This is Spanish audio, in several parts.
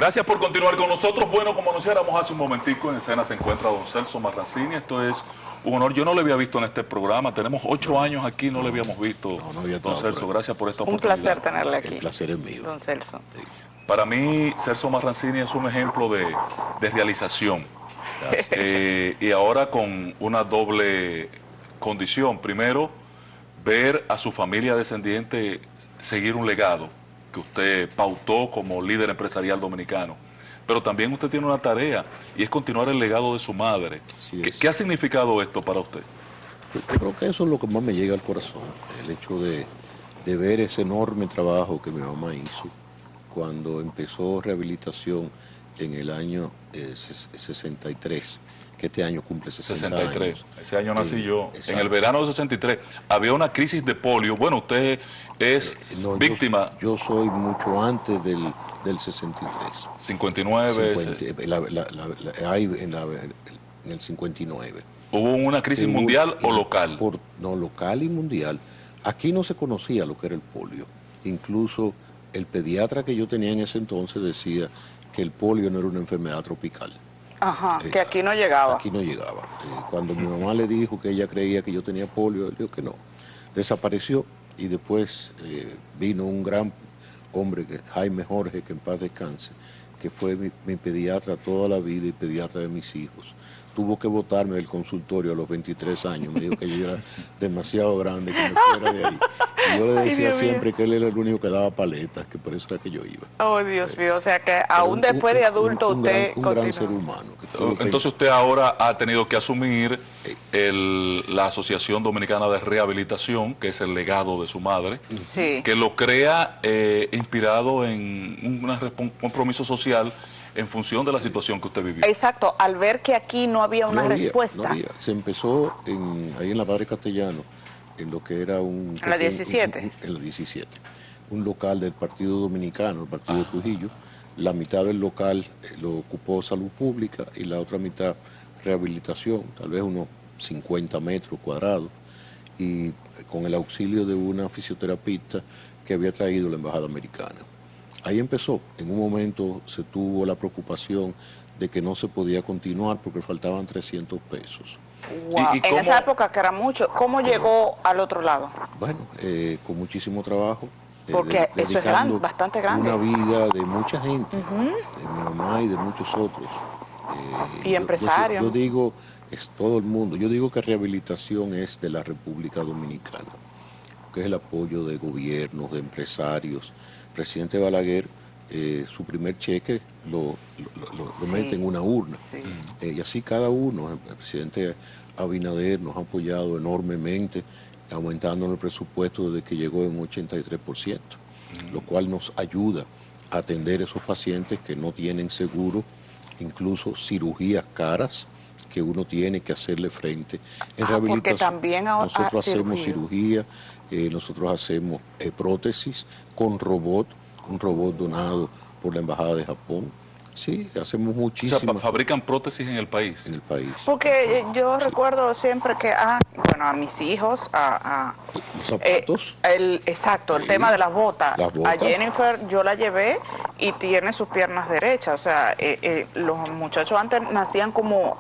Gracias por continuar con nosotros. Bueno, como anunciáramos hace un momentico, en escena se encuentra don Celso Marrancini. Esto es un honor. Yo no le había visto en este programa. Tenemos 8 años aquí, no le habíamos visto. No había don Celso, gracias por esta Un oportunidad. placer tenerle aquí. El placer es mío. Don Celso. Sí. Para mí, Celso Marrancini es un ejemplo de realización. Y ahora con una doble condición. Primero, ver a su familia descendiente seguir un legado que usted pautó como líder empresarial dominicano. Pero también usted tiene una tarea y es continuar el legado de su madre. ¿Qué ha significado esto para usted? Yo creo que eso es lo que más me llega al corazón, el hecho de ver ese enorme trabajo que mi mamá hizo cuando empezó rehabilitación en el año 63, que este año cumple 63. años. Ese año nací yo. Exacto. En el verano del 63 había una crisis de polio. Bueno, usted es víctima. Yo soy mucho antes del 63. 59. En el 59. ¿Hubo una crisis mundial o local? No, local y mundial. Aquí no se conocía lo que era el polio. Incluso el pediatra que yo tenía en ese entonces decía que el polio no era una enfermedad tropical. Ajá, que aquí no llegaba. Aquí no llegaba. Cuando mi mamá le dijo que ella creía que yo tenía polio, él dijo que no. Desapareció y después vino un gran hombre, Jaime Jorge, que en paz descanse, que fue mi pediatra toda la vida y pediatra de mis hijos. Tuvo que botarme del consultorio a los 23 años. Me dijo que yo era demasiado grande, que me fuera de ahí. Y yo le decía siempre que él era el único que daba paletas, que por eso era que yo iba. Oh, Dios mío, o sea que aún después de adulto usted un gran ser humano. Entonces usted ahora ha tenido que asumir la Asociación Dominicana de Rehabilitación, que es el legado de su madre, sí, que lo crea inspirado en un compromiso social en función de la situación que usted vivía. Exacto, al ver que aquí no había una respuesta. No había. Se empezó ahí en la Padre Castellano, en lo que era un... En la 17. En la 17. Un local del Partido Dominicano, el Partido de Trujillo. La mitad del local lo ocupó Salud Pública y la otra mitad rehabilitación, tal vez unos 50 metros cuadrados, y con el auxilio de una fisioterapista que había traído la Embajada Americana. Ahí empezó. En un momento se tuvo la preocupación de que no se podía continuar porque faltaban 300 pesos. Wow. En esa época, que era mucho, ¿cómo llegó al otro lado? Bueno, con muchísimo trabajo. Porque eso es grande, bastante grande. Una vida de mucha gente, de mi mamá y de muchos otros. Y empresarios. Yo digo, es todo el mundo. Yo digo que rehabilitación es de la República Dominicana, que es el apoyo de gobiernos, de empresarios. Presidente Balaguer, su primer cheque lo mete en una urna. Sí. Y así cada uno. El presidente Abinader nos ha apoyado enormemente, aumentando el presupuesto desde que llegó en un 83%, lo cual nos ayuda a atender a esos pacientes que no tienen seguro, incluso cirugías caras que uno tiene que hacerle frente. En rehabilitación, porque también nosotros hacemos cirugía, nosotros hacemos prótesis con robot, un robot donado por la Embajada de Japón. Sí, hacemos muchísimas. O sea, fabrican prótesis en el país. En el país. Porque yo recuerdo siempre que, bueno, a mis hijos, los zapatos. Exacto, el tema de las botas. A Jennifer yo la llevé y tiene sus piernas derechas. O sea, los muchachos antes nacían como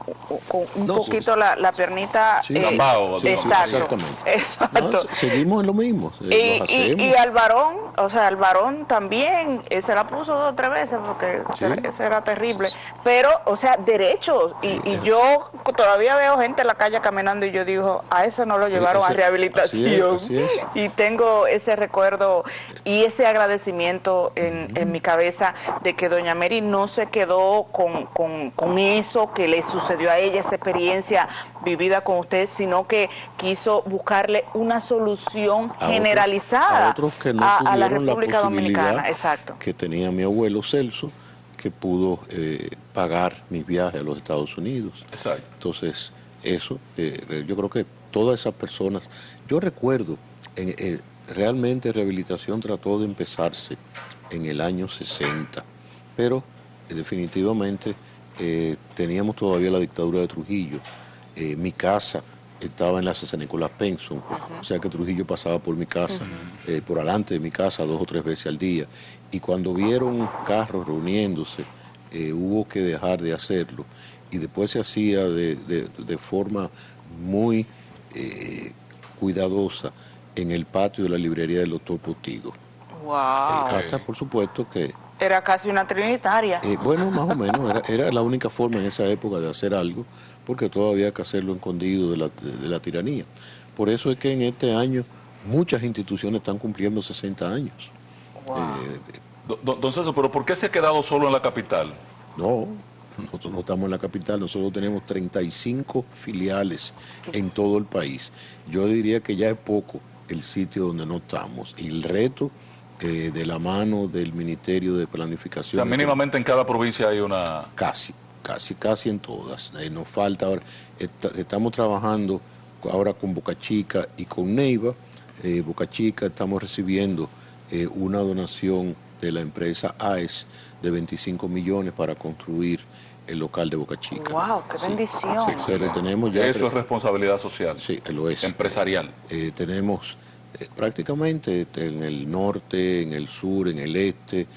con un poquito la piernita. Sí, exacto. Sí, exactamente. Exacto. No, seguimos en lo mismo. Y al varón, o sea, al varón también se la puso 2 o 3 veces porque ese era terrible. Pero, o sea, derechos. Y yo todavía veo gente en la calle caminando y yo digo, a eso no lo llevaron a rehabilitación. Así es. Y tengo ese recuerdo y ese agradecimiento en mi cabeza de que doña Mary no se quedó con eso que le sucedió a ella, esa experiencia vivida con usted, sino que quiso buscarle una solución generalizada a otros que no a la tuvieron República la Dominicana. Exacto. Que tenía mi abuelo Celso, que pudo pagar mis viajes a los Estados Unidos. Exacto. Entonces, eso, yo creo que todas esas personas, yo recuerdo, realmente rehabilitación trató de empezarse en el año 60, pero definitivamente teníamos todavía la dictadura de Trujillo. Mi casa estaba en la César Nicolás Penson, o sea que Trujillo pasaba por mi casa, por delante de mi casa 2 o 3 veces al día, y cuando vieron carros reuniéndose, hubo que dejar de hacerlo, y después se hacía de forma muy cuidadosa en el patio de la librería del doctor Postigo. Wow. Hasta, por supuesto, que... Era casi una trinitaria. Bueno, más o menos, era la única forma en esa época de hacer algo, porque todavía había que hacerlo escondido de la tiranía. Por eso es que en este año muchas instituciones están cumpliendo 60 años. Wow. Don César, pero ¿por qué se ha quedado solo en la capital? No, nosotros no estamos en la capital, nosotros tenemos 35 filiales en todo el país. Yo diría que ya es poco el sitio donde no estamos. Y el reto de la mano del Ministerio de Planificación... O sea, mínimamente en cada provincia hay una... Casi en todas. Nos falta ahora, estamos trabajando ahora con Boca Chica y con Neiva. Boca Chica estamos recibiendo una donación de la empresa AES de 25 millones para construir el local de Boca Chica. ¡Wow! ¡Qué bendición! Sí, pero tenemos ya Eso es responsabilidad social. Sí, lo es. Empresarial. Tenemos prácticamente en el norte, en el sur, en el este,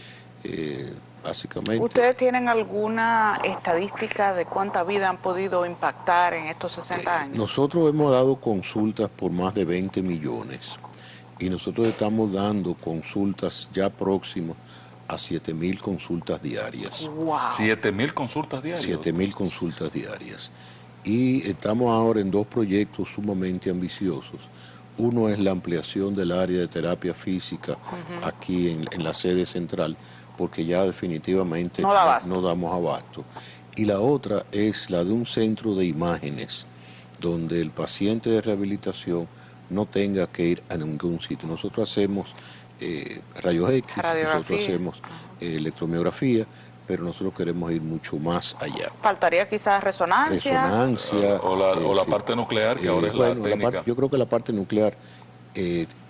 básicamente. ¿Ustedes tienen alguna estadística de cuánta vida han podido impactar en estos 60 años? Nosotros hemos dado consultas por más de 20 millones y nosotros estamos dando consultas ya próximos a 7.000 consultas diarias. Wow. 7.000 consultas diarias. 7.000 consultas diarias. Y estamos ahora en 2 proyectos sumamente ambiciosos. Uno es la ampliación del área de terapia física aquí en la sede central, porque ya definitivamente no damos abasto. Y la otra es la de un centro de imágenes, donde el paciente de rehabilitación no tenga que ir a ningún sitio. Nosotros hacemos rayos X, nosotros hacemos electromiografía, pero nosotros queremos ir mucho más allá. ¿Faltaría quizás resonancia? O la parte nuclear, que ahora es la técnica. Yo creo que la parte nuclear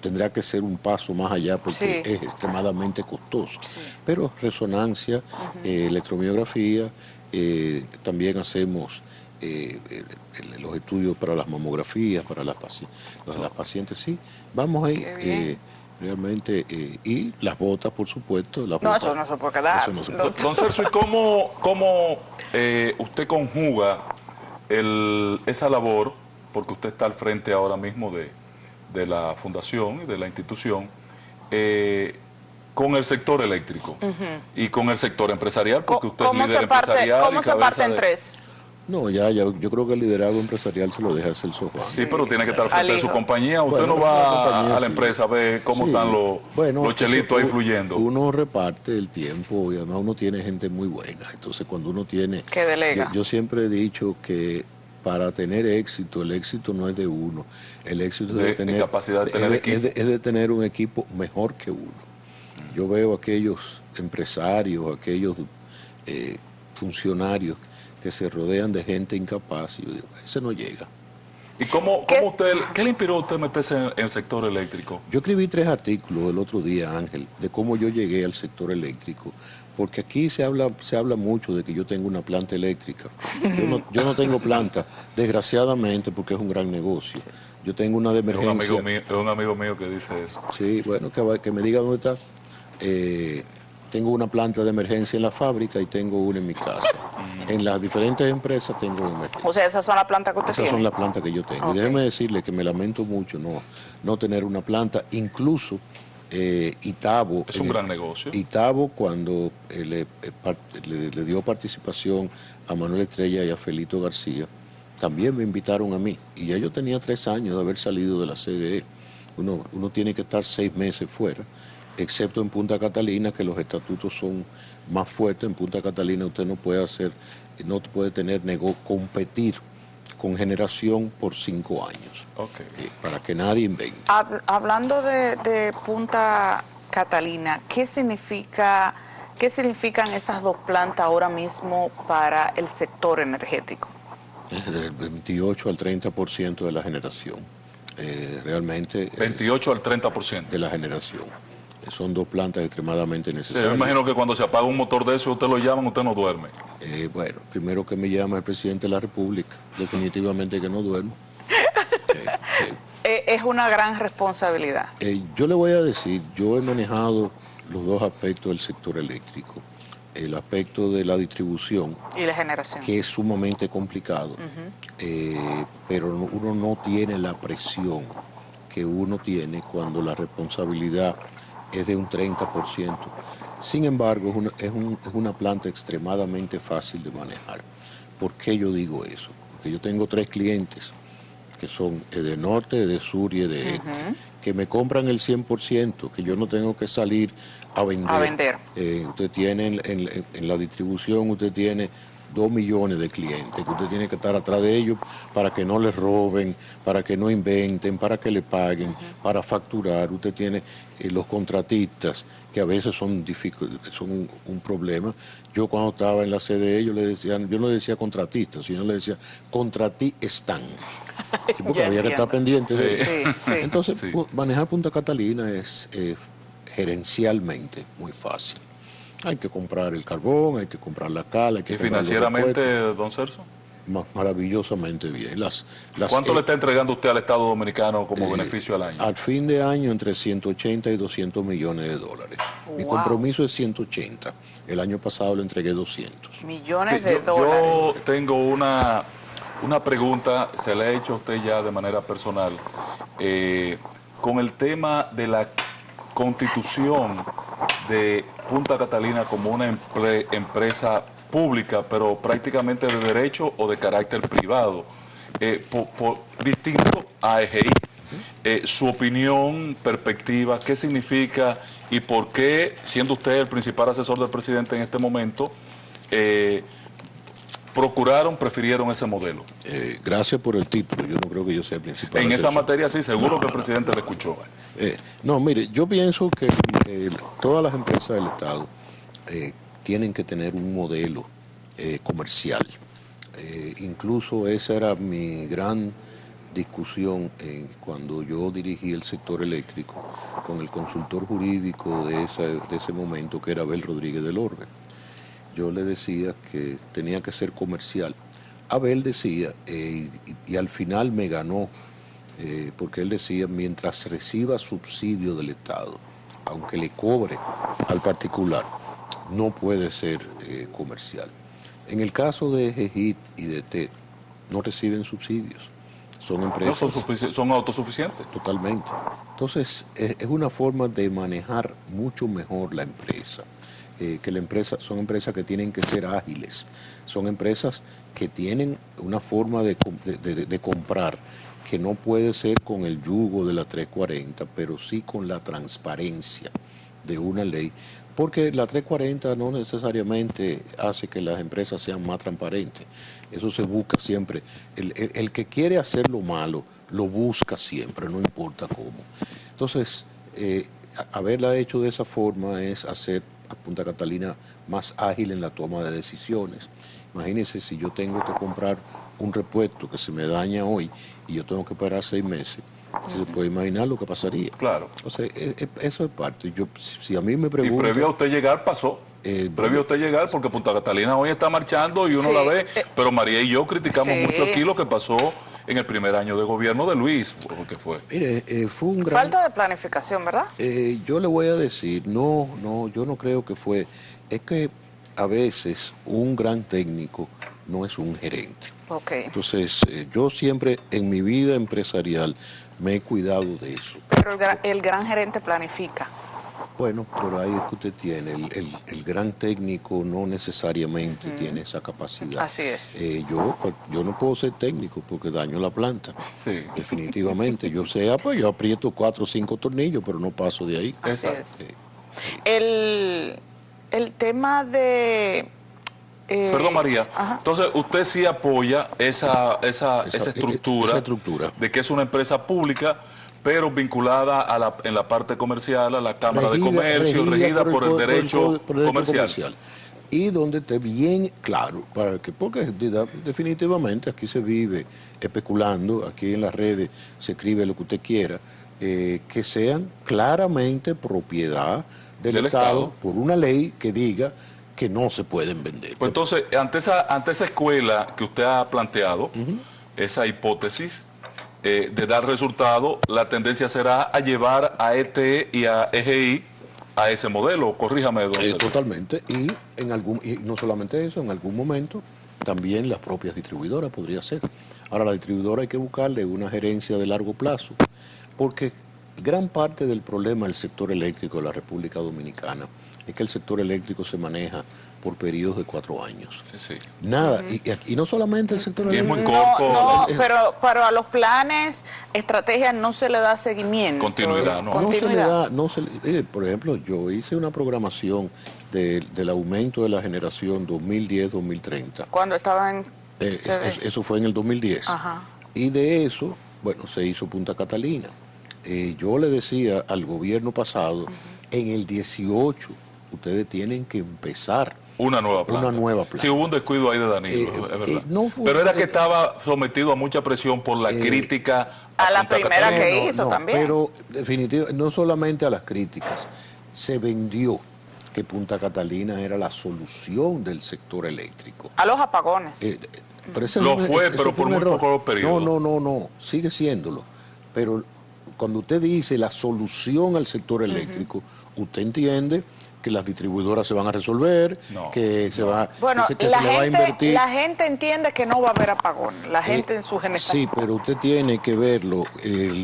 tendrá que ser un paso más allá porque es extremadamente costoso. Sí. Pero resonancia, electromiografía, también hacemos los estudios para las mamografías, para las pacientes, sí. Vamos ahí. Realmente, y las botas, por supuesto. Eso no se puede quedar. Don Celso, ¿y cómo usted conjuga esa labor, porque usted está al frente ahora mismo de la fundación y de la institución, con el sector eléctrico y con el sector empresarial, porque usted es líder empresarial? ¿Cómo se parte en tres? No, yo creo que el liderazgo empresarial se lo deja hacer Juan. Sí, pero tiene que estar frente de su compañía. Usted no va a la empresa a ver cómo están los chelitos ahí fluyendo. Uno reparte el tiempo y además uno tiene gente muy buena. Entonces cuando uno tiene... Que delega. Yo siempre he dicho que para tener éxito, el éxito no es de uno. El éxito es de tener un equipo mejor que uno. Yo veo aquellos empresarios, aquellos funcionarios que se rodean de gente incapaz, y yo digo, ese no llega. ¿Y qué le inspiró a usted meterse en el sector eléctrico? Yo escribí 3 artículos el otro día, Ángel, de cómo yo llegué al sector eléctrico, porque aquí se habla mucho de que yo tengo una planta eléctrica. Yo no tengo planta, desgraciadamente, porque es un gran negocio. Yo tengo una de emergencia. Es un amigo mío que dice eso. Sí, bueno, que me diga dónde está. Tengo una planta de emergencia en la fábrica y tengo una en mi casa. En las diferentes empresas tengo una emergencia. O sea, esas son las plantas que usted tiene. Esas son las plantas que yo tengo. Okay. Y déjeme decirle que me lamento mucho no tener una planta. Incluso Itabo... Es un gran negocio. Itabo, cuando le dio participación a Manuel Estrella y a Felito García, también me invitaron a mí. Y ya yo tenía 3 años de haber salido de la CDE. Uno tiene que estar 6 meses fuera, excepto en Punta Catalina, que los estatutos son más fuertes. En Punta Catalina usted no puede tener competir con generación por 5 años. Okay. Para que nadie invente. Hablando de Punta Catalina, ¿qué significan esas 2 plantas ahora mismo para el sector energético? Del 28 al 30% de la generación. Realmente... 28 al 30%. De la generación. Son 2 plantas extremadamente necesarias. Sí, yo imagino que cuando se apaga un motor de eso, usted lo llama, usted no duerme. Bueno, primero que me llama el presidente de la República, definitivamente que no duermo. Es una gran responsabilidad. Yo le voy a decir, yo he manejado los dos aspectos del sector eléctrico. El aspecto de la distribución, Y la generación. que es sumamente complicado, pero uno no tiene la presión que uno tiene cuando la responsabilidad es de un 30%. Sin embargo, es una planta extremadamente fácil de manejar. ¿Por qué yo digo eso? Porque yo tengo 3 clientes, que son Edenorte, Edesur y Edeste, que me compran el 100%, que yo no tengo que salir a vender. Usted tiene en la distribución, usted tiene 2 millones de clientes, que usted tiene que estar atrás de ellos para que no les roben, para que no inventen, para que le paguen, para facturar. Usted tiene los contratistas, que a veces son un problema. Yo cuando estaba en la CDE, yo no le decía contratistas, sino le decía contra ti están. Sí, porque había que estar pendiente de eso. Entonces, manejar Punta Catalina es gerencialmente muy fácil. Hay que comprar el carbón, hay que comprar la cal, hay que comprar financieramente, don Celso? Maravillosamente bien. ¿Cuánto le está entregando usted al Estado Dominicano como beneficio al año? Al fin de año entre 180 y 200 millones de dólares. Wow. Mi compromiso es 180. El año pasado le entregué 200. Millones de dólares. Yo tengo una pregunta, se la he hecho a usted ya de manera personal, con el tema de la constitución de Punta Catalina como una empresa pública, pero prácticamente de derecho o de carácter privado, distinto a EGI. Su opinión, perspectiva, ¿qué significa y por qué, siendo usted el principal asesor del presidente en este momento, prefirieron ese modelo? Gracias por el título, yo no creo que yo sea el principal en asesor. esa materia sí, seguro que el presidente le escuchó. No, mire, yo pienso que todas las empresas del Estado tienen que tener un modelo comercial. Incluso esa era mi gran discusión cuando yo dirigí el sector eléctrico con el consultor jurídico de ese momento, que era Abel Rodríguez del Orbe. Yo le decía que tenía que ser comercial. Abel decía, y al final me ganó, porque él decía, mientras reciba subsidio del Estado, aunque le cobre al particular, no puede ser comercial. En el caso de EGIT y de TED, no reciben subsidios. Son empresas... No, son autosuficientes. Totalmente. Entonces, es una forma de manejar mucho mejor la empresa. Son empresas que tienen que ser ágiles. Son empresas que tienen una forma de comprar que no puede ser con el yugo de la 340, pero sí con la transparencia de una ley, porque la 340 no necesariamente hace que las empresas sean más transparentes. Eso se busca siempre. El que quiere hacer lo malo, lo busca siempre, no importa cómo. Entonces, haberla hecho de esa forma es hacer a Punta Catalina más ágil en la toma de decisiones. Imagínense si yo tengo que comprar un repuesto que se me daña hoy y yo tengo que esperar 6 meses. Si se puede imaginar lo que pasaría. Claro. O sea, eso es parte. Si a mí me preguntan... Y previo a usted llegar pasó. Previo a usted llegar, porque Punta Catalina hoy está marchando y uno la ve, pero María y yo criticamos mucho aquí lo que pasó en el primer año de gobierno de Luis, porque fue. Mire, fue un gran... Falta de planificación, ¿verdad? Yo le voy a decir, yo no creo que fue... Es que a veces un gran técnico no es un gerente. Okay. Entonces, yo siempre en mi vida empresarial me he cuidado de eso. Pero el gran gerente planifica. Bueno, pero ahí es que usted tiene, el gran técnico no necesariamente tiene esa capacidad. Así es. Yo no puedo ser técnico porque daño la planta. Sí. Definitivamente. Yo yo aprieto 4 o 5 tornillos, pero no paso de ahí. Así es. El tema de... Perdón, María. Ajá. Entonces, usted sí apoya esa estructura de que es una empresa pública, pero vinculada en la parte comercial a la Cámara de Comercio, regida por el derecho comercial. Y donde esté bien claro, porque definitivamente aquí se vive especulando, aquí en las redes se escribe lo que usted quiera, que sean claramente propiedad del Estado por una ley que diga que no se pueden vender. Pues entonces, ante esa escuela que usted ha planteado, esa hipótesis, de dar resultado, la tendencia será a llevar a ETE y a EGI a ese modelo. Corríjame, don Celso. Totalmente. Y no solamente eso, en algún momento también las propias distribuidoras podría ser. Ahora, la distribuidora hay que buscarle una gerencia de largo plazo, porque gran parte del problema del sector eléctrico de la República Dominicana es que el sector eléctrico se maneja por periodos de 4 años. Sí. Nada, y no solamente el sector Y es eléctrico. muy corto. No, pero a los planes, estrategias no se le da seguimiento. Continuidad, ¿no? No se le da, por ejemplo, yo hice una programación del aumento de la generación 2010-2030. Cuando estaban... Eso fue en el 2010. Ajá. Y de eso, bueno, se hizo Punta Catalina. Yo le decía al gobierno pasado, en el 18, ustedes tienen que empezar una nueva planta. Sí, hubo un descuido ahí de Danilo, es verdad. No fue, pero era que estaba sometido a mucha presión por la crítica a la Punta primera Catalina. que hizo también. Pero definitivamente, no solamente a las críticas, se vendió que Punta Catalina era la solución del sector eléctrico. A los apagones. Pero ese Lo fue, ese pero por un muy error. poco periodo. No, sigue siéndolo. Pero cuando usted dice la solución al sector eléctrico, usted entiende que las distribuidoras se van a resolver, que se va, bueno, que se le va a invertir. La gente entiende que no va a haber apagón, la gente en su generación. Sí, pero usted tiene que verlo,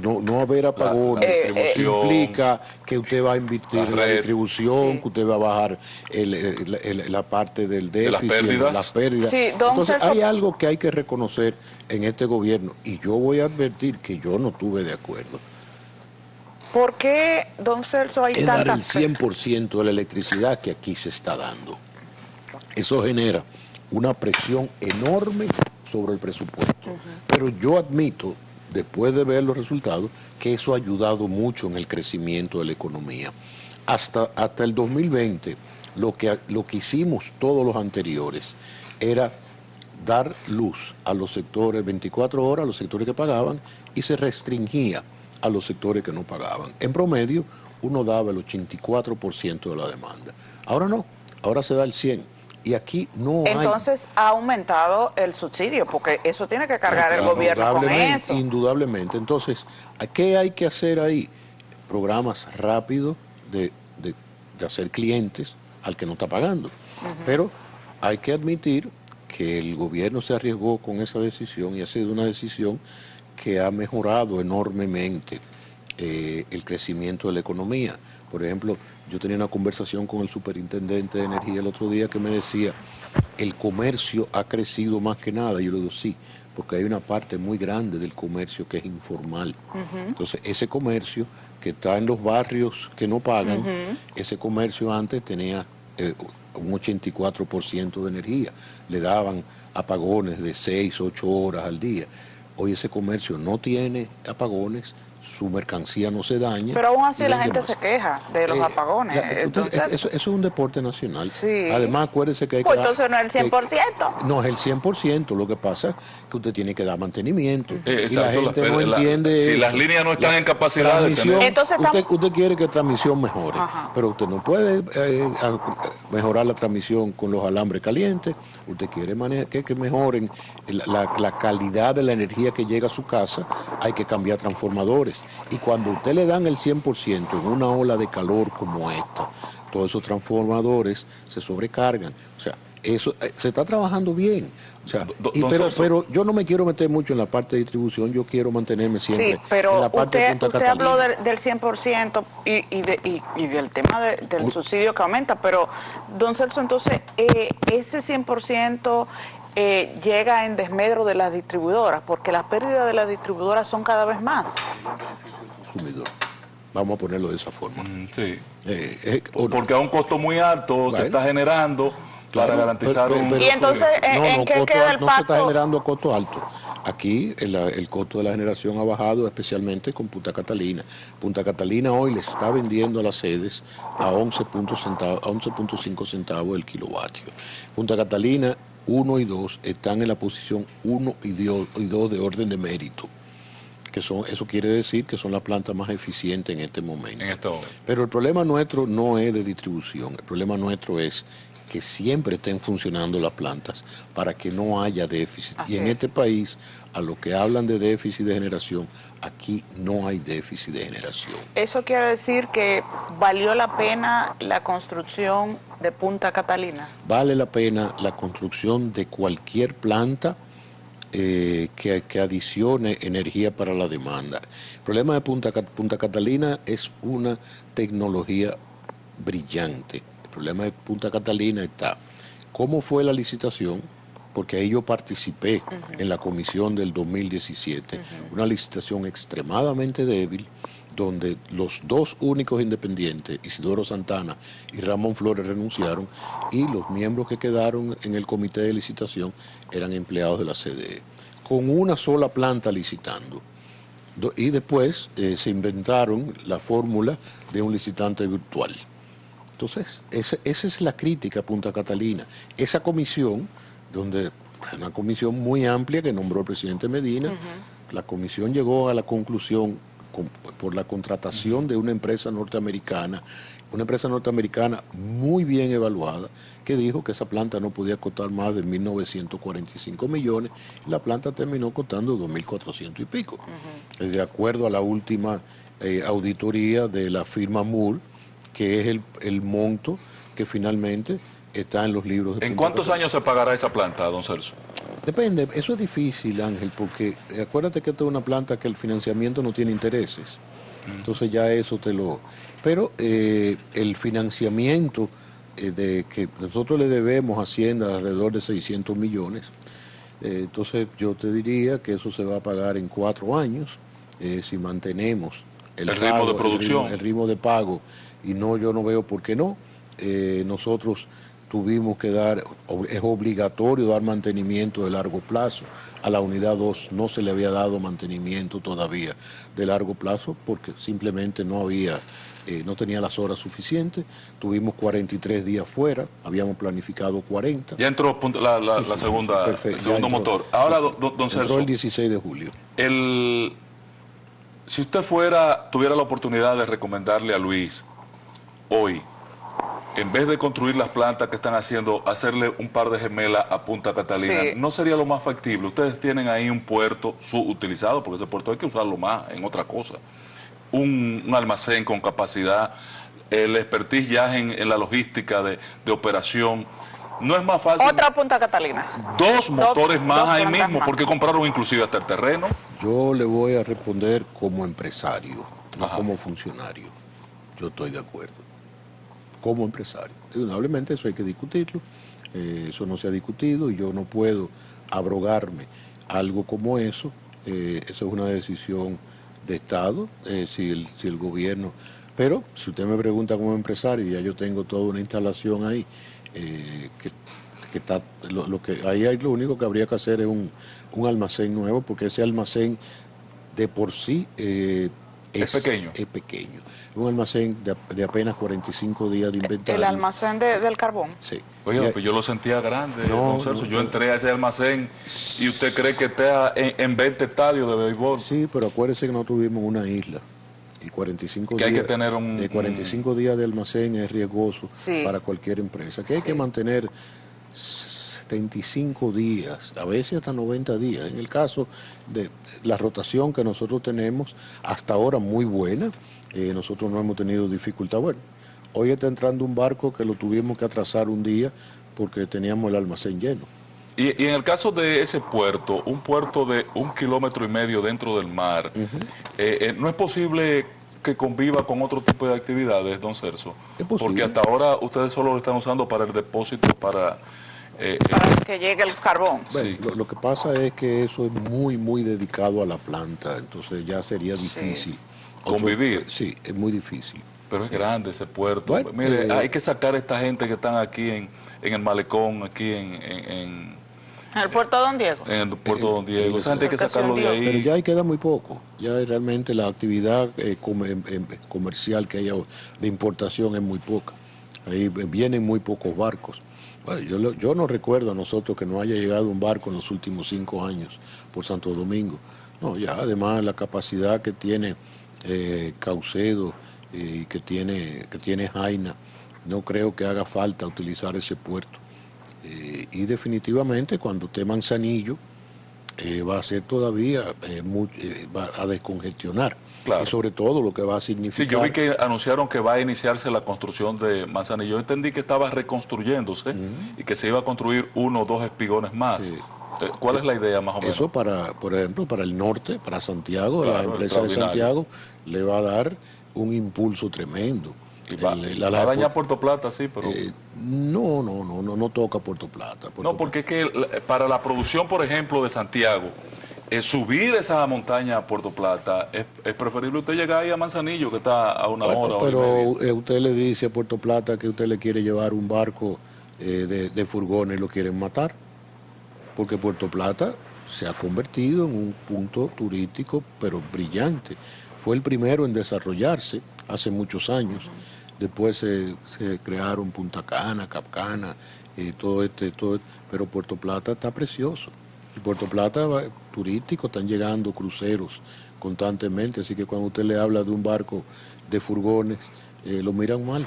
no haber apagones implica que usted va a invertir en la distribución, que usted va a bajar la parte del déficit, de las pérdidas. Sí, entonces hay algo que hay que reconocer en este gobierno, y yo voy a advertir que yo no estuve de acuerdo. ¿Por qué, don Celso, hay dar el tantas... 100% de la electricidad que aquí se está dando? Eso genera una presión enorme sobre el presupuesto. Pero yo admito, después de ver los resultados, que eso ha ayudado mucho en el crecimiento de la economía. Hasta el 2020, lo que hicimos todos los anteriores era dar luz a los sectores 24 horas, a los sectores que pagaban, y se restringía a los sectores que no pagaban. En promedio, uno daba el 84% de la demanda. Ahora no, ahora se da el 100%. Y aquí no hay... Entonces ha aumentado el subsidio, porque eso tiene que cargar el gobierno con eso. Indudablemente. Entonces, ¿qué hay que hacer ahí? Programas rápidos de hacer clientes al que no está pagando. Pero hay que admitir que el gobierno se arriesgó con esa decisión, y ha sido una decisión que ha mejorado enormemente el crecimiento de la economía. Por ejemplo, yo tenía una conversación con el superintendente de energía el otro día que me decía, el comercio ha crecido más que nada. Yo le digo, sí, porque hay una parte muy grande del comercio que es informal. Entonces, ese comercio que está en los barrios que no pagan, ese comercio antes tenía un 84% de energía. Le daban apagones de 6, 8 horas al día. Hoy ese comercio no tiene apagones, su mercancía no se daña. Pero aún así la gente se queja de los apagones. Eso es un deporte nacional. Sí. Además, acuérdese que hay pues entonces no es el 100%. No es el 100%. Lo que pasa es que usted tiene que dar mantenimiento. Exacto, y la gente no entiende. Si las líneas no están en capacidad de tener... Entonces, usted quiere que la transmisión mejore, pero usted no puede mejorar la transmisión con los alambres calientes. Usted quiere que mejoren la calidad de la energía que llega a su casa. Hay que cambiar transformadores. Y cuando usted le dan el 100% en una ola de calor como esta, todos esos transformadores se sobrecargan. O sea, eso se está trabajando bien. O sea, pero yo no me quiero meter mucho en la parte de distribución, yo quiero mantenerme siempre en la parte de Punta Catalina. Usted habló del 100% y del tema del subsidio que aumenta, pero, don Celso, entonces, ese 100%... llega en desmedro de las distribuidoras, porque las pérdidas de las distribuidoras son cada vez más. Consumidor. Vamos a ponerlo de esa forma. Sí. Porque a un costo muy alto se está generando para garantizar y entonces, ¿en qué queda el pacto? No se está generando a costo alto. Aquí el costo de la generación ha bajado, especialmente con Punta Catalina. Punta Catalina hoy le está vendiendo a las sedes a 11.5 centavos el kilovatio. Punta Catalina 1 y 2 están en la posición 1 y 2 de orden de mérito. Eso quiere decir que son las plantas más eficientes en este momento. Pero el problema nuestro no es de distribución, el problema nuestro es que siempre estén funcionando las plantas para que no haya déficit. Así y en es. este país, a lo que hablan de déficit de generación, aquí no hay déficit de generación. Eso quiere decir que valió la pena la construcción de Punta Catalina. Vale la pena la construcción de cualquier planta que adicione energía para la demanda. El problema de Punta Catalina es una tecnología brillante. El problema de Punta Catalina está, ¿cómo fue la licitación? Porque ahí yo participé en la comisión del 2017, una licitación extremadamente débil, donde los dos únicos independientes, Isidoro Santana y Ramón Flores, renunciaron, y los miembros que quedaron en el comité de licitación eran empleados de la CDE, con una sola planta licitando. Y después se inventaron la fórmula de un licitante virtual. Entonces, esa es la crítica a Punta Catalina. Esa comisión, donde una comisión muy amplia que nombró el presidente Medina, la comisión llegó a la conclusión por la contratación de una empresa norteamericana muy bien evaluada, que dijo que esa planta no podía costar más de 1.945 millones, y la planta terminó costando 2.400 y pico. De acuerdo a la última auditoría de la firma Moore, que es el monto que finalmente está en los libros de ¿En Punta cuántos Catalina. años se pagará esa planta, don Celso? Depende, eso es difícil, Ángel, porque acuérdate que esta es una planta que el financiamiento no tiene intereses. Entonces ya eso te lo... Pero el financiamiento de que nosotros le debemos a Hacienda alrededor de 600 millones, entonces yo te diría que eso se va a pagar en 4 años, si mantenemos El ritmo de producción. el ritmo de pago, y no, yo no veo por qué no. Nosotros tuvimos que es obligatorio dar mantenimiento de largo plazo. A la unidad 2 no se le había dado mantenimiento todavía de largo plazo porque simplemente no tenía las horas suficientes. Tuvimos 43 días fuera, habíamos planificado 40. Ya entró la Sí, segunda, perfecto, el segundo ya entró. motor. Ahora, don Entró Celso, el 16 de julio. si usted tuviera la oportunidad de recomendarle a Luis hoy, en vez de construir las plantas que están haciendo, hacerle un par de gemelas a Punta Catalina, Sí. ¿no sería lo más factible? Ustedes tienen ahí un puerto subutilizado, porque ese puerto hay que usarlo más en otra cosa. Un almacén con capacidad, el expertise ya en la logística de operación. No es más fácil. Otra Punta Catalina. Dos motores más dos ahí plantas mismo, más. porque compraron inclusive hasta el terreno. Yo le voy a responder como empresario, no Ajá. como funcionario. Yo estoy de acuerdo. Como empresario. Indudablemente eso hay que discutirlo. Eso no se ha discutido y yo no puedo abrogarme algo como eso. Eso es una decisión de Estado, si el gobierno... Pero si usted me pregunta como empresario, ya yo tengo toda una instalación ahí, que está, lo único que habría que hacer es un almacén nuevo, porque ese almacén de por sí Es pequeño. Es pequeño. Un almacén de apenas 45 días de inventario. El almacén del carbón. Sí. Oiga, Ya- pues yo lo sentía grande, No, don Celso. no, Yo no. entré a ese almacén y usted cree que está en 20 estadios de béisbol. Sí, pero acuérdese que no tuvimos una isla. Y 45 Que hay días, que tener de 45 días de almacén es riesgoso Sí. para cualquier empresa. Que hay Sí. que mantener 75 días, a veces hasta 90 días. En el caso de la rotación que nosotros tenemos, hasta ahora muy buena, nosotros no hemos tenido dificultad. Bueno, hoy está entrando un barco que lo tuvimos que atrasar un día porque teníamos el almacén lleno. Y en el caso de ese puerto, un puerto de 1,5 kilómetros dentro del mar, ¿no es posible que conviva con otro tipo de actividades, don Celso? Es posible. Porque hasta ahora ustedes solo lo están usando para el depósito, para... Para que llegue el carbón. Bueno, Sí. lo que pasa es que eso es muy dedicado a la planta, entonces ya sería difícil. Convivir. Sí, es muy difícil. Pero es grande ese puerto. Bueno, Mire, hay que sacar a esta gente que están aquí en el malecón, aquí en En el puerto de Don Diego. el puerto Don Diego. Esa gente hay que Porque se sacarlo de hundió. Pero ahí. ya ahí queda muy poco. Ya realmente la actividad comercial que hay de importación es muy poca. Ahí vienen muy pocos barcos. Bueno, yo no recuerdo a nosotros que no haya llegado un barco en los últimos 5 años por Santo Domingo. No, ya además la capacidad que tiene Caucedo y que tiene Jaina no creo que haga falta utilizar ese puerto. Y definitivamente cuando esté Manzanillo, va a ser todavía, va a descongestionar. Claro. Y sobre todo lo que va a significar... Sí, yo vi que anunciaron que va a iniciarse la construcción de Manzanillo. Yo entendí que estaba reconstruyéndose y que se iba a construir 1 o 2 espigones más. ¿Cuál es la idea más o menos? Eso para, por ejemplo, para el norte, para Santiago, Claro, la empresa de Santiago le va a dar un impulso tremendo. Y va a dañar Puerto Plata, sí, pero... No toca Puerto Plata. No, porque es que para la producción, por ejemplo, de Santiago, subir esa montaña a Puerto Plata, es preferible usted llegar ahí a Manzanillo, que está a una hora. Pero usted le dice a Puerto Plata que usted le quiere llevar un barco de furgones y lo quieren matar, porque Puerto Plata se ha convertido en un punto turístico, pero brillante. Fue el primero en desarrollarse hace muchos años. Después se crearon Punta Cana, Capcana, pero Puerto Plata está precioso. Y Puerto Plata turístico, están llegando cruceros constantemente, así que cuando usted le habla de un barco de furgones, lo miran mal.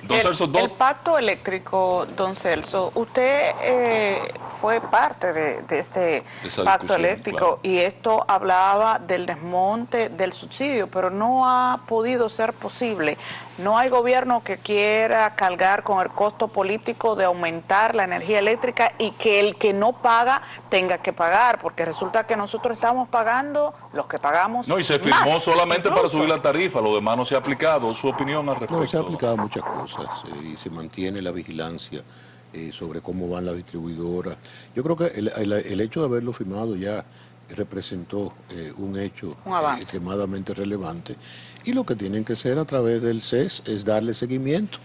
El pacto eléctrico, don Celso, usted fue parte de este pacto eléctrico, claro. Y esto hablaba del desmonte del subsidio, pero no ha podido ser posible. No hay gobierno que quiera cargar con el costo político de aumentar la energía eléctrica y que el que no paga tenga que pagar, porque resulta que nosotros estamos pagando, los que pagamos. No, y se firmó solamente incluso para subir la tarifa, lo demás no se ha aplicado. ¿Su opinión al respecto? No, se ha aplicado muchas cosas y se mantiene la vigilancia sobre cómo van las distribuidoras. Yo creo que el hecho de haberlo firmado ya representó un hecho extremadamente relevante, y lo que tienen que hacer a través del CES es darle seguimiento.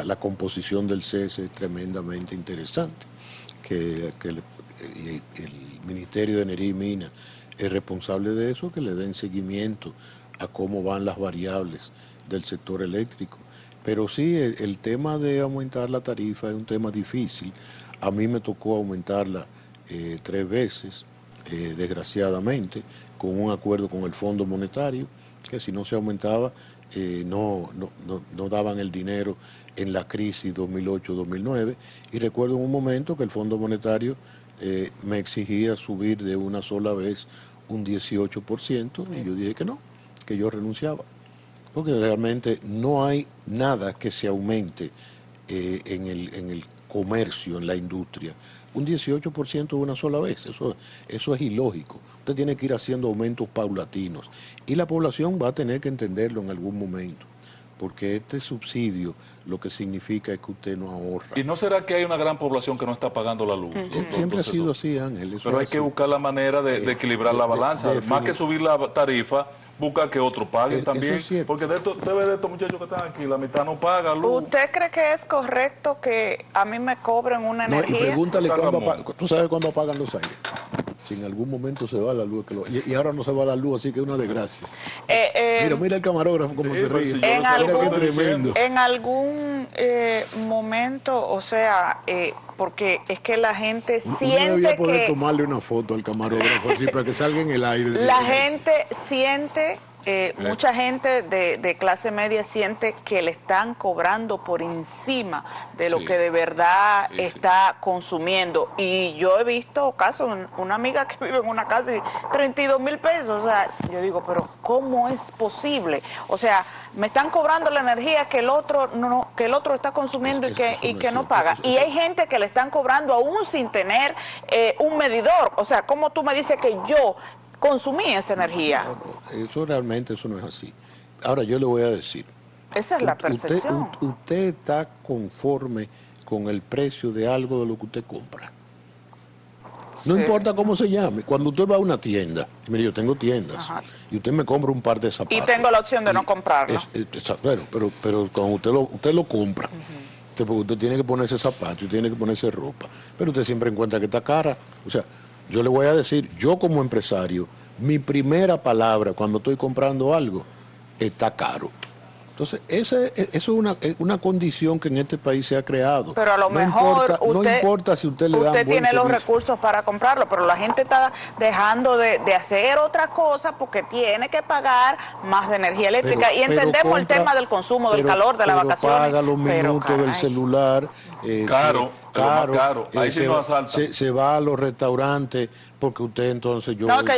La composición del CES es tremendamente interesante, que el Ministerio de Energía y Minas es responsable de eso, que le den seguimiento a cómo van las variables del sector eléctrico. Pero sí, el tema de aumentar la tarifa es un tema difícil. A mí me tocó aumentarla 3 veces, desgraciadamente, con un acuerdo con el Fondo Monetario, que si no se aumentaba, no daban el dinero en la crisis 2008-2009. Y recuerdo en un momento que el Fondo Monetario me exigía subir de una sola vez un 18%, y yo dije que no, que yo renunciaba. Porque realmente no hay nada que se aumente en el comercio, en la industria. Un 18% de una sola vez, eso es ilógico. Usted tiene que ir haciendo aumentos paulatinos y la población va a tener que entenderlo en algún momento, porque este subsidio lo que significa es que usted no ahorra. ¿Y no será que hay una gran población que no está pagando la luz? Siempre ha sido así, Ángel. Pero hay que buscar la manera de equilibrar la balanza. Más que subir la tarifa, busca que otros paguen también. Porque usted ve de estos muchachos que están aquí, la mitad no paga luz. ¿Usted cree que es correcto que a mí me cobren una energía? Y pregúntale ¿tú sabes cuándo apagan los aires? Si en algún momento se va la luz, y ahora no se va la luz, así que es una desgracia. Mira el camarógrafo como se ríe. En algún momento, o sea, porque es que la gente siente que... poder tomarle una foto al camarógrafo así para que salga en el aire. La gente siente... mucha gente de clase media siente que le están cobrando por encima de lo que de verdad está consumiendo. Y yo he visto casos, una amiga que vive en una casa y 32,000 pesos. O sea, yo digo, pero ¿cómo es posible? O sea, me están cobrando la energía que el otro está consumiendo y que no paga. Y hay gente que le están cobrando aún sin tener un medidor. O sea, ¿cómo tú me dices que yo consumí esa energía? No, eso no es así. Ahora yo le voy a decir. Esa es la percepción. Usted está conforme con el precio de algo de lo que usted compra. No importa cómo se llame. Cuando usted va a una tienda, mire, yo tengo tiendas, y usted me compra un par de zapatos. Y tengo la opción de no comprarlo. Pero cuando usted lo compra, porque usted tiene que ponerse zapatos, tiene que ponerse ropa, pero usted siempre encuentra que está cara. O sea, yo le voy a decir, yo como empresario, mi primera palabra cuando estoy comprando algo, está caro. Entonces, eso es una condición que en este país se ha creado. Pero a lo mejor no importa si usted le da usted tiene los servicio. recursos para comprarlo, pero la gente está dejando de hacer otra cosa porque tiene que pagar más de energía eléctrica. Y entendemos el tema del consumo, del calor, de las vacaciones. Paga los minutos del celular. Caro. Ahí sí nos asalta. Se va a los restaurantes porque usted entonces yo... No, que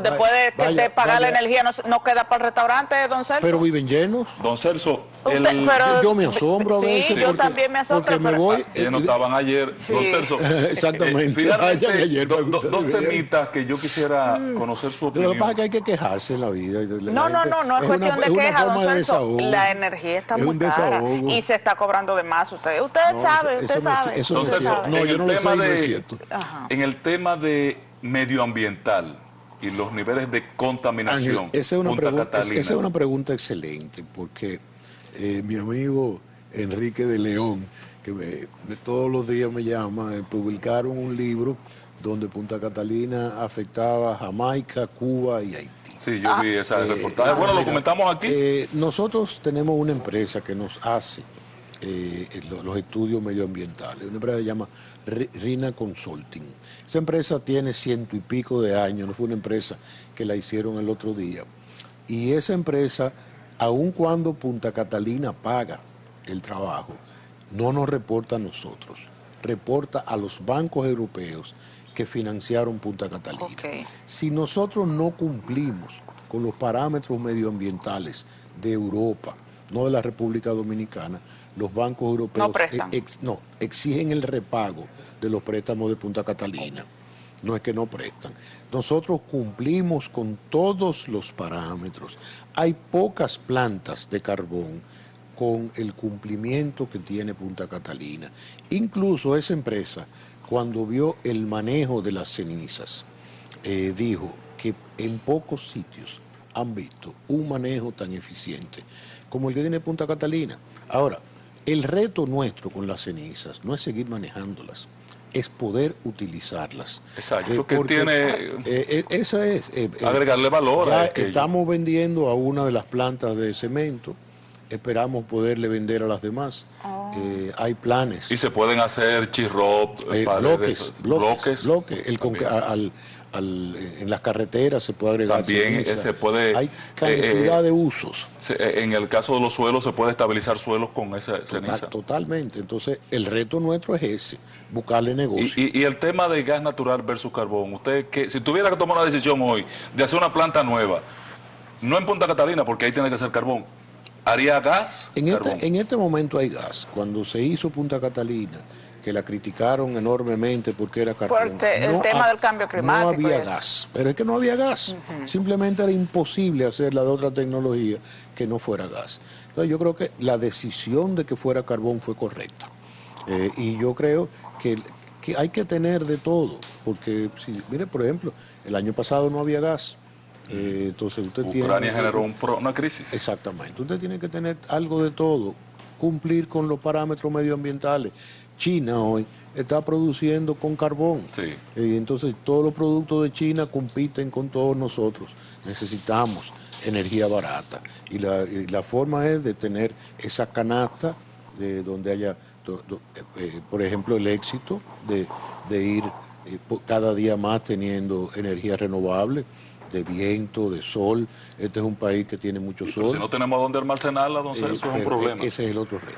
después de pagar la energía no queda para el restaurante, don Celso. Pero viven llenos. Don Celso, yo me asombro a veces. Sí, yo también me asombro. Porque me voy... no estaban ayer, Sí. Don Celso. Exactamente. Finalmente, dos temitas que yo quisiera conocer su Lo opinión. que pasa es que hay que quejarse en la vida. No es cuestión de queja, don Celso. La energía está muy cara y se está cobrando de más. Usted sabe. Eso no es cierto. No, yo no lo sé, no es cierto. En el tema de medioambiental y los niveles de contaminación, Ángel, esa es una pregunta excelente, porque mi amigo Enrique de León, que todos los días me llama, publicaron un libro donde Punta Catalina afectaba a Jamaica, Cuba y Haití. Sí, yo vi esa reportaje. Bueno, lo comentamos aquí. Nosotros tenemos una empresa que nos hace los estudios medioambientales, una empresa que se llama RINA Consulting. Esa empresa tiene 100 y pico de años, no fue una empresa que la hicieron el otro día. Y esa empresa, aun cuando Punta Catalina paga el trabajo, no nos reporta a nosotros, reporta a los bancos europeos que financiaron Punta Catalina. Okay. Si nosotros no cumplimos con los parámetros medioambientales de Europa, no de la República Dominicana, los bancos europeos exigen el repago de los préstamos de Punta Catalina. No es que no prestan. Nosotros cumplimos con todos los parámetros. Hay pocas plantas de carbón con el cumplimiento que tiene Punta Catalina. Incluso esa empresa, cuando vio el manejo de las cenizas, dijo que en pocos sitios han visto un manejo tan eficiente como el que tiene Punta Catalina. Ahora, el reto nuestro con las cenizas no es seguir manejándolas, es poder utilizarlas. Exacto, que tiene... Eso es... agregarle valor a aquello. Estamos vendiendo a una de las plantas de cemento, esperamos poderle vender a las demás. Hay planes. Y se pueden hacer chirrop, bloques. En las carreteras se puede agregar también ceniza. se puede... Hay cantidad de usos. En el caso de los suelos, se puede estabilizar suelos con esa ceniza. Totalmente. Entonces, el reto nuestro es ese, buscarle negocio. Y el tema de gas natural versus carbón, usted, si tuviera que tomar una decisión hoy de hacer una planta nueva, no en Punta Catalina, porque ahí tiene que ser carbón, ¿haría gas? En este momento hay gas. Cuando se hizo Punta Catalina, que la criticaron enormemente porque era carbón. El tema del cambio climático. No había gas, pero es que no había gas. Simplemente era imposible hacerla de otra tecnología que no fuera gas. Entonces yo creo que la decisión de que fuera carbón fue correcta. Y yo creo que hay que tener de todo, porque, mire, por ejemplo, el año pasado no había gas. Entonces usted Ucrania generó una crisis. Exactamente. Usted tiene que tener algo de todo, cumplir con los parámetros medioambientales. China hoy está produciendo con carbón. Sí. Y entonces todos los productos de China compiten con todos nosotros. Necesitamos energía barata. Y la forma es de tener esa canasta de donde haya, por ejemplo, el éxito de ir cada día más teniendo energía renovable, de viento, de sol. Este es un país que tiene mucho sol. Si no tenemos dónde almacenarla, don Celso, es un problema. Ese es el otro reto.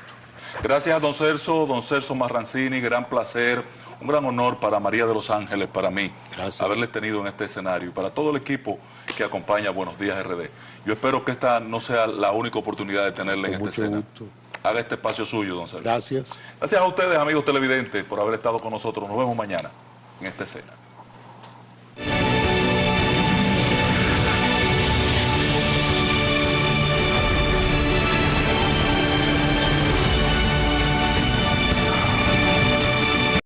Gracias a don Celso Marrancini, gran placer, un gran honor para María de los Ángeles, para mí, haberle tenido en este escenario, y para todo el equipo que acompaña Buenos Días RD. Yo espero que esta no sea la única oportunidad de tenerle en esta escena. Gusto. Haga este espacio suyo, don Celso. Gracias. Gracias a ustedes, amigos televidentes, por haber estado con nosotros. Nos vemos mañana en esta escena.